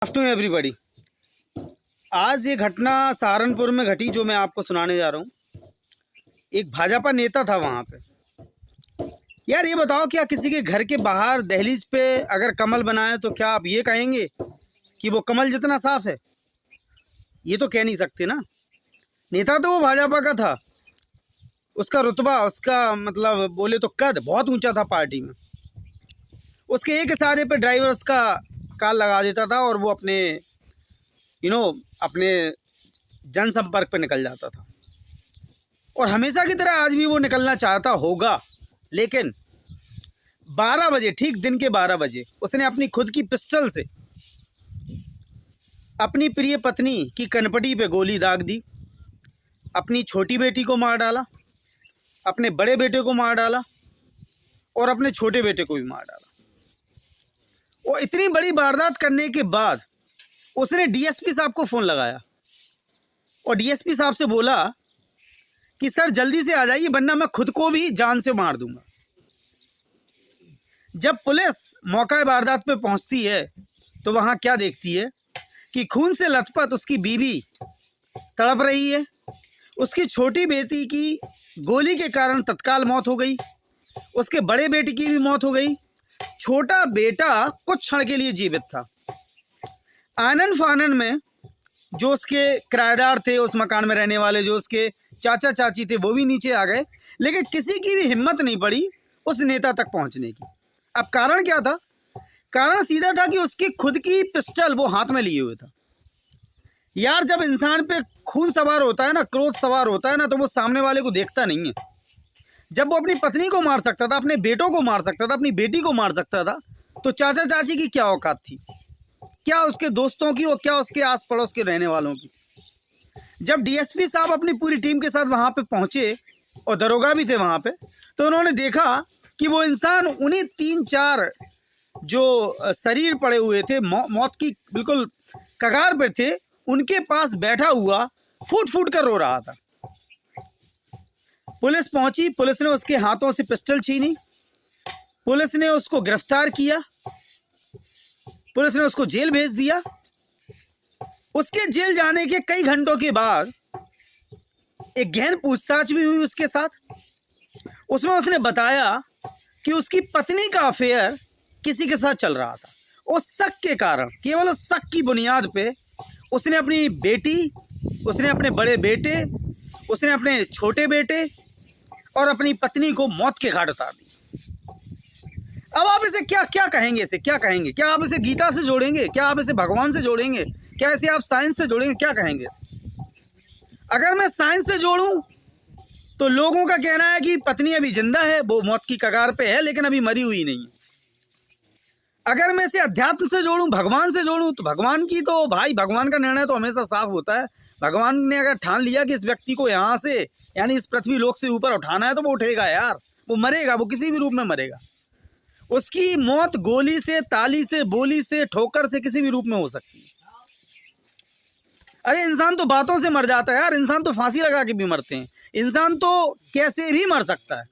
Afternoon everybody. आज ये घटना सहारनपुर में घटी जो मैं आपको सुनाने जा रहा हूँ। एक भाजपा नेता था वहाँ पे। यार ये बताओ, क्या किसी के घर के बाहर दहलीज पे अगर कमल बनाए तो क्या आप ये कहेंगे कि वो कमल जितना साफ है? ये तो कह नहीं सकते ना। नेता तो वो भाजपा का था, उसका रुतबा, उसका मतलब बोले तो कद बहुत ऊंचा था पार्टी में। उसके एक इशारे पे ड्राइवर उसका काल लगा देता था और वो अपने अपने जनसंपर्क पे निकल जाता था। और हमेशा की तरह आज भी वो निकलना चाहता होगा, लेकिन 12 बजे, ठीक दिन के 12 बजे उसने अपनी खुद की पिस्टल से अपनी प्रिय पत्नी की कनपटी पे गोली दाग दी, अपनी छोटी बेटी को मार डाला, अपने बड़े बेटे को मार डाला और अपने छोटे बेटे को भी मार डाला। और इतनी बड़ी वारदात करने के बाद उसने डीएसपी साहब को फ़ोन लगाया और डीएसपी साहब से बोला कि सर जल्दी से आ जाइए वरना मैं खुद को भी जान से मार दूंगा। जब पुलिस मौका वारदात पे पहुंचती है तो वहां क्या देखती है कि खून से लथपथ उसकी बीवी तड़प रही है, उसकी छोटी बेटी की गोली के कारण तत्काल मौत हो गई, उसके बड़े बेटे की भी मौत हो गई, छोटा बेटा कुछ क्षण के लिए जीवित था। आनन फानन में जो उसके किराएदार थे, उस मकान में रहने वाले जो उसके चाचा चाची थे, वो भी नीचे आ गए, लेकिन किसी की भी हिम्मत नहीं पड़ी उस नेता तक पहुंचने की। अब कारण क्या था? कारण सीधा था कि उसकी खुद की पिस्टल वो हाथ में लिए हुए था। यार जब इंसान पे खून सवार होता है ना, क्रोध सवार होता है ना, तो वो सामने वाले को देखता नहीं है। जब वो अपनी पत्नी को मार सकता था, अपने बेटों को मार सकता था, अपनी बेटी को मार सकता था, तो चाचा चाची की क्या औकात थी? क्या उसके दोस्तों की और क्या उसके आस पड़ोस के रहने वालों की? जब डीएसपी साहब अपनी पूरी टीम के साथ वहाँ पे पहुँचे और दरोगा भी थे वहाँ पे, तो उन्होंने देखा कि वो इंसान उन्हीं 3-4 जो शरीर पड़े हुए थे, मौत की बिल्कुल कगार पर थे, उनके पास बैठा हुआ फूट फूट कर रो रहा था। पुलिस पहुंची, पुलिस ने उसके हाथों से पिस्टल छीनी, पुलिस ने उसको गिरफ्तार किया, पुलिस ने उसको जेल भेज दिया। उसके जेल जाने के कई घंटों के बाद एक गहन पूछताछ भी हुई उसके साथ। उसमें उसने बताया कि उसकी पत्नी का अफेयर किसी के साथ चल रहा था। उस शक के कारण, केवल उस शक की बुनियाद पे उसने अपनी बेटी, उसने अपने बड़े बेटे, उसने अपने छोटे बेटे और अपनी पत्नी को मौत के घाट उतार दी। अब आप इसे क्या क्या कहेंगे? इसे क्या कहेंगे? क्या आप इसे गीता से जोड़ेंगे? क्या आप इसे भगवान से जोड़ेंगे? क्या इसे आप साइंस से जोड़ेंगे? क्या कहेंगे इसे? अगर मैं साइंस से जोड़ूं तो लोगों का कहना है कि पत्नी अभी जिंदा है, वो मौत की कगार पे है, लेकिन अभी मरी हुई नहीं है। अगर मैं इसे अध्यात्म से जोड़ूं, भगवान से जोड़ूं, तो भगवान की तो भाई, भगवान का निर्णय तो हमेशा साफ होता है। भगवान ने अगर ठान लिया कि इस व्यक्ति को यहाँ से, यानी इस पृथ्वी लोक से ऊपर उठाना है, तो वो उठेगा यार, वो मरेगा, वो किसी भी रूप में मरेगा। उसकी मौत गोली से, ताली से, बोली से, ठोकर से, किसी भी रूप में हो सकती है। अरे इंसान तो बातों से मर जाता है यार, इंसान तो फांसी लगा के भी मरते हैं, इंसान तो कैसे भी मर सकता है।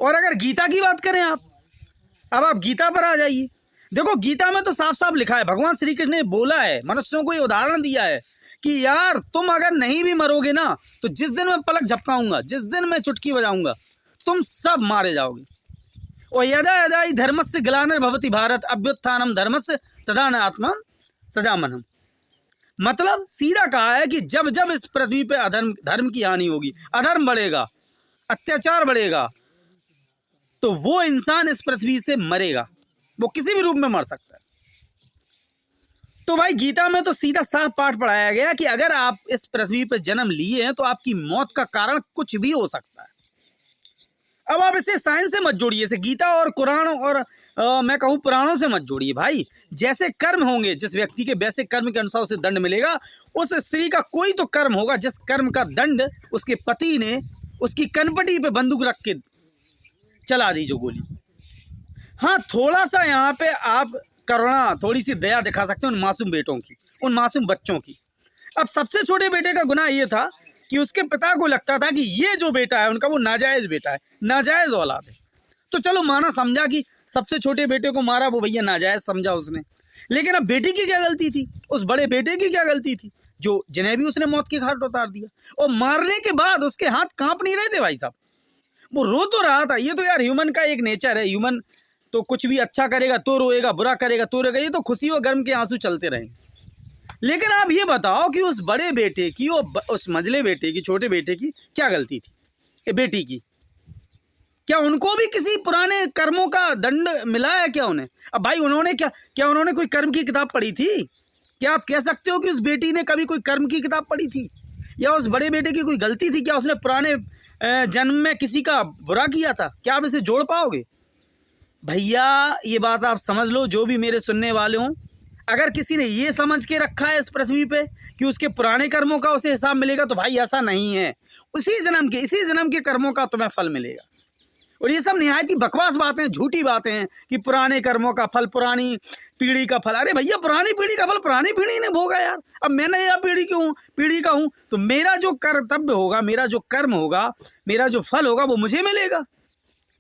और अगर गीता की बात करें अब आप गीता पर आ जाइए। देखो गीता में तो साफ साफ लिखा है, भगवान श्री कृष्ण ने बोला है, मनुष्यों को ये उदाहरण दिया है कि यार तुम अगर नहीं भी मरोगे ना, तो जिस दिन मैं पलक झपकाऊंगा, जिस दिन मैं चुटकी बजाऊंगा, तुम सब मारे जाओगे। और यदा यदा ही धर्मस्य ग्लानिर्भवति भारत अभ्युत्थानम धर्मस्य तदा न आत्मा सजामनहम्। मतलब सीधा कहा है कि जब जब इस पृथ्वी पे धर्म की हानि होगी, अधर्म बढ़ेगा, अत्याचार बढ़ेगा, तो वो इंसान इस पृथ्वी से मरेगा। वो किसी भी रूप में मर सकता है। तो भाई गीता में तो सीधा साफ पाठ पढ़ाया गया कि अगर आप इस पृथ्वी पर जन्म लिए हैं तो आपकी मौत का कारण कुछ भी हो सकता है। अब आप इसे साइंस से मत जोड़िए, इसे गीता और कुरान और मैं कहूँ पुराणों से मत जोड़िए। भाई जैसे कर्म होंगे जिस व्यक्ति के, वैसे कर्म के अनुसार उसे दंड मिलेगा। उस स्त्री का कोई तो कर्म होगा जिस कर्म का दंड उसके पति ने उसकी कनपटी पे बंदूक रख के चला दी जो गोली। हाँ, थोड़ा सा यहाँ पे आप करुणा, थोड़ी सी दया दिखा सकते हैं उन मासूम बेटों की, उन मासूम बच्चों की। अब सबसे छोटे बेटे का गुनाह ये था कि उसके पिता को लगता था कि ये जो बेटा है उनका, वो नाजायज़ बेटा है, नाजायज़ औलाद है। तो चलो माना, समझा कि सबसे छोटे बेटे को मारा, वो भैया नाजायज समझा उसने। लेकिन अब बेटी की क्या गलती थी, उस बड़े बेटे की क्या गलती थी, जो जिन्हें भी उसने मौत के घाट उतार दिया। और मारने के बाद उसके हाथ कांप नहीं रहे थे भाई साहब, वो रो तो रहा था। ये तो यार ह्यूमन का एक नेचर है, ह्यूमन तो कुछ भी अच्छा करेगा तो रोएगा, बुरा करेगा तो रोएगा, ये तो खुशी और गर्म के आंसू चलते रहेंगे। लेकिन आप ये बताओ कि उस बड़े बेटे की और उस मंझले बेटे की, छोटे बेटे की क्या गलती थी, बेटी की? क्या उनको भी किसी पुराने कर्मों का दंड मिला है क्या उन्हें? अब भाई उन्होंने क्या उन्होंने कोई कर्म की किताब पढ़ी थी? क्या आप कह सकते हो कि उस बेटी ने कभी कोई कर्म की किताब पढ़ी थी? या उस बड़े बेटे की कोई गलती थी? क्या उसने पुराने जन्म में किसी का बुरा किया था? क्या आप इसे जोड़ पाओगे? भैया ये बात आप समझ लो, जो भी मेरे सुनने वाले हों, अगर किसी ने ये समझ के रखा है इस पृथ्वी पे कि उसके पुराने कर्मों का उसे हिसाब मिलेगा, तो भाई ऐसा नहीं है। इसी जन्म के कर्मों का तुम्हें फल मिलेगा। और ये सब निहायत ही बकवास बातें, झूठी बातें हैं कि पुराने कर्मों का फल, पुरानी पीढ़ी का फल। अरे भैया, पुरानी पीढ़ी का फल पुरानी पीढ़ी ने भोगा यार। अब मैं नया पीढ़ी का हूँ, तो मेरा जो कर्तव्य होगा, मेरा जो कर्म होगा, मेरा जो फल होगा, वो मुझे मिलेगा।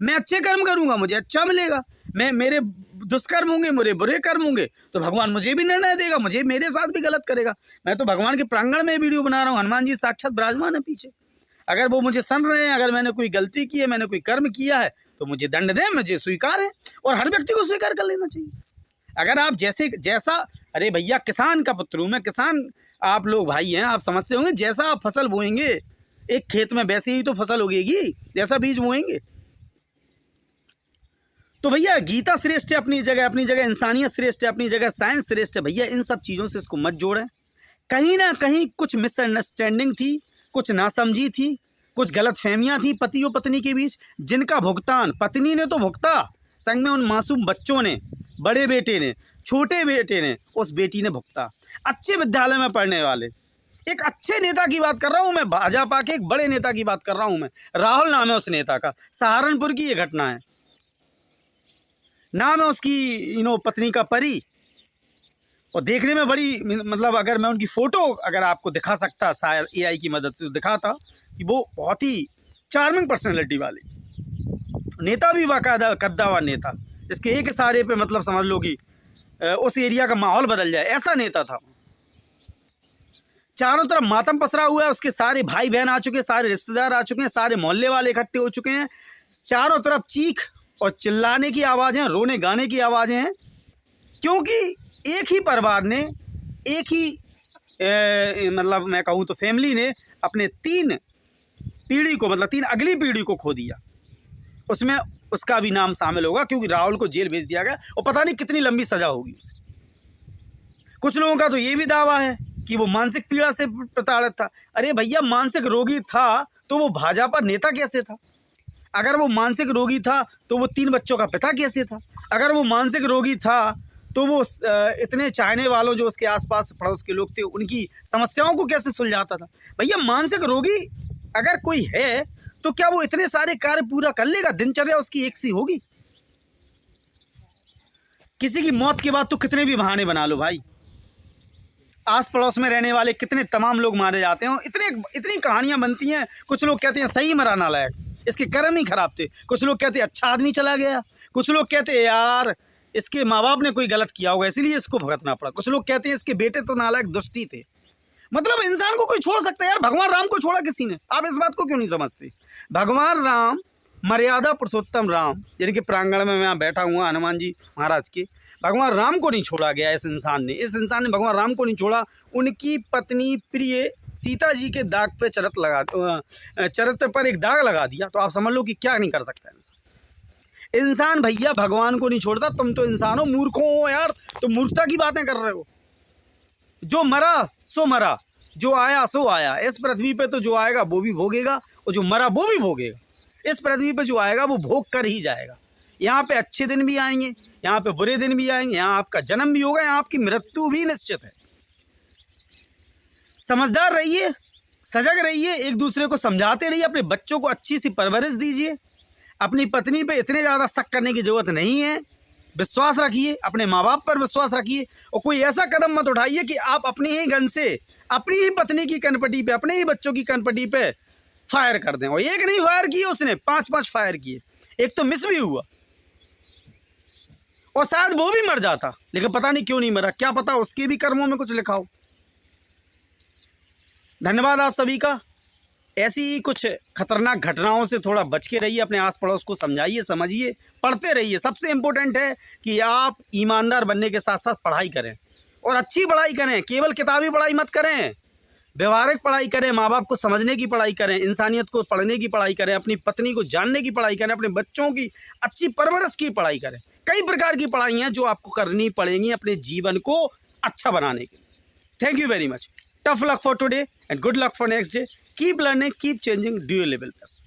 मैं अच्छे कर्म करूंगा, मुझे अच्छा मिलेगा। मेरे दुष्कर्म होंगे, मेरे बुरे कर्म होंगे, तो भगवान मुझे भी निर्णय देगा, मुझे मेरे साथ भी गलत करेगा। मैं तो भगवान के प्रांगण में वीडियो बना रहा हूँ, हनुमान जी साक्षात विराजमान है पीछे। अगर वो मुझे सुन रहे हैं, अगर मैंने कोई गलती की है, मैंने कोई कर्म किया है, तो मुझे दंड दें, मुझे स्वीकार है। और हर व्यक्ति को स्वीकार कर लेना चाहिए। अगर आप जैसा अरे भैया, किसान का पुत्र हूँ मैं, किसान आप लोग भाई हैं, आप समझते होंगे, जैसा आप फसल बोएंगे एक खेत में, वैसे ही तो फसल उगेगी, जैसा बीज बोएंगे। तो भैया गीता श्रेष्ठ है अपनी जगह, इंसानियत श्रेष्ठ है अपनी जगह, साइंस श्रेष्ठ है। भैया इन सब चीज़ों से इसको मत जोड़ें। कहीं ना कहीं कुछ मिसअंडरस्टैंडिंग थी, कुछ नासमझी थी, कुछ गलतफहमियां थी पति और पत्नी के बीच, जिनका भुगतान पत्नी ने तो भुगता, संग में उन मासूम बच्चों ने, बड़े बेटे ने, छोटे बेटे ने, उस बेटी ने भुगता। अच्छे विद्यालय में पढ़ने वाले एक अच्छे नेता की बात कर रहा हूँ मैं, भाजपा के एक बड़े नेता की बात कर रहा हूँ मैं। राहुल नाम है उस नेता का, सहारनपुर की ये घटना है। नाम है उसकी पत्नी का परी। और देखने में बड़ी, मतलब अगर मैं उनकी फ़ोटो अगर आपको दिखा सकता, शायद AI की मदद से दिखाता, कि वो बहुत ही चार्मिंग पर्सनैलिटी वाले नेता, भी बाकायदा कद्दावर नेता, जिसके एक इशारे पे मतलब समझ लो कि उस एरिया का माहौल बदल जाए, ऐसा नेता था। चारों तरफ मातम पसरा हुआ है, उसके सारे भाई बहन आ चुके हैं, सारे रिश्तेदार आ चुके हैं, सारे मोहल्ले वाले इकट्ठे हो चुके हैं। चारों तरफ चीख और चिल्लाने की आवाज़ें, रोने गाने की आवाज़ें हैं, क्योंकि एक ही परिवार ने, एक ही मतलब मैं कहूँ तो फैमिली ने अपने 3 पीढ़ी को, मतलब 3 अगली पीढ़ी को खो दिया। उसमें उसका भी नाम शामिल होगा, क्योंकि राहुल को जेल भेज दिया गया और पता नहीं कितनी लंबी सज़ा होगी उसे। कुछ लोगों का तो ये भी दावा है कि वो मानसिक पीड़ा से प्रताड़ित था। अरे भैया, मानसिक रोगी था तो वो भाजपा नेता कैसे था? अगर वो मानसिक रोगी था तो वो 3 बच्चों का पिता कैसे था? अगर वो मानसिक रोगी था तो वो इतने चाहने वालों जो उसके आसपास पड़ोस के लोग थे, उनकी समस्याओं को कैसे सुलझाता था? भैया, मानसिक रोगी अगर कोई है तो क्या वो इतने सारे कार्य पूरा कर लेगा? दिनचर्या उसकी एक सी होगी? किसी की मौत के बाद तो कितने भी बहाने बना लो भाई, आस पड़ोस में रहने वाले कितने तमाम लोग मारे जाते हैं, इतनी कहानियां बनती हैं। कुछ लोग कहते हैं सही मरा नालायक, इसके कर्म ही खराब थे। कुछ लोग कहते हैं अच्छा आदमी चला गया। कुछ लोग कहते हैं यार इसके माँ बाप ने कोई गलत किया होगा इसलिए इसको भुगतना पड़ा। कुछ लोग कहते हैं इसके बेटे तो नालायक दुष्टी थे। मतलब इंसान को कोई छोड़ सकता है यार? भगवान राम को छोड़ा किसी ने? आप इस बात को क्यों नहीं समझते? भगवान राम, मर्यादा पुरुषोत्तम राम, जिनके प्रांगण में मैं बैठा हुआ, हनुमान जी महाराज के, भगवान राम को नहीं छोड़ा गया। इस इंसान ने भगवान राम को नहीं छोड़ा। उनकी पत्नी प्रिय सीता जी के दाग पे चरित्र पर एक दाग लगा दिया, तो आप समझ लो कि क्या नहीं कर सकता इंसान। भैया भगवान को नहीं छोड़ता। तुम तो इंसान हो, मूर्खों हो यार, तो मूर्खता की बातें कर रहे हो। जो मरा सो मरा, जो आया सो आया। इस पृथ्वी पे तो जो आएगा वो भी भोगेगा, और जो मरा वो भी भोगेगा। इस पृथ्वी पे जो आएगा वो भोग कर ही जाएगा। यहाँ पे अच्छे दिन भी आएंगे, यहाँ पे बुरे दिन भी आएंगे, यहाँ आपका जन्म भी होगा, यहाँ आपकी मृत्यु भी निश्चित है। समझदार रहिए, सजग रहिए, एक दूसरे को समझाते रहिए, अपने बच्चों को अच्छी सी परवरिश दीजिए। अपनी पत्नी पे इतने ज़्यादा शक करने की ज़रूरत नहीं है। विश्वास रखिए, अपने माँ बाप पर विश्वास रखिए, और कोई ऐसा कदम मत उठाइए कि आप अपनी ही गन से अपनी ही पत्नी की कनपटी पे, अपने ही बच्चों की कनपटी पे फायर कर दें। और एक नहीं फायर किए उसने, 5-5 फायर किए। एक तो मिस भी हुआ, और शायद वो भी मर जाता, लेकिन पता नहीं क्यों नहीं मरा, क्या पता उसके भी कर्मों में कुछ लिखा हो। धन्यवाद आप सभी का। ऐसी कुछ खतरनाक घटनाओं से थोड़ा बच के रहिए, अपने आस पड़ोस को समझाइए, समझिए, पढ़ते रहिए। सबसे इम्पोर्टेंट है कि आप ईमानदार बनने के साथ साथ पढ़ाई करें, और अच्छी पढ़ाई करें, केवल किताबी पढ़ाई मत करें, व्यवहारिक पढ़ाई करें, माँ बाप को समझने की पढ़ाई करें, इंसानियत को पढ़ने की पढ़ाई करें, अपनी पत्नी को जानने की पढ़ाई करें, अपने बच्चों की अच्छी परवरिश की पढ़ाई करें। कई प्रकार की पढ़ाई हैं जो आपको करनी पड़ेंगी अपने जीवन को अच्छा बनाने के लिए। Thank you very much. Tough luck for today and good luck for next day. Keep learning, keep changing, do your level best.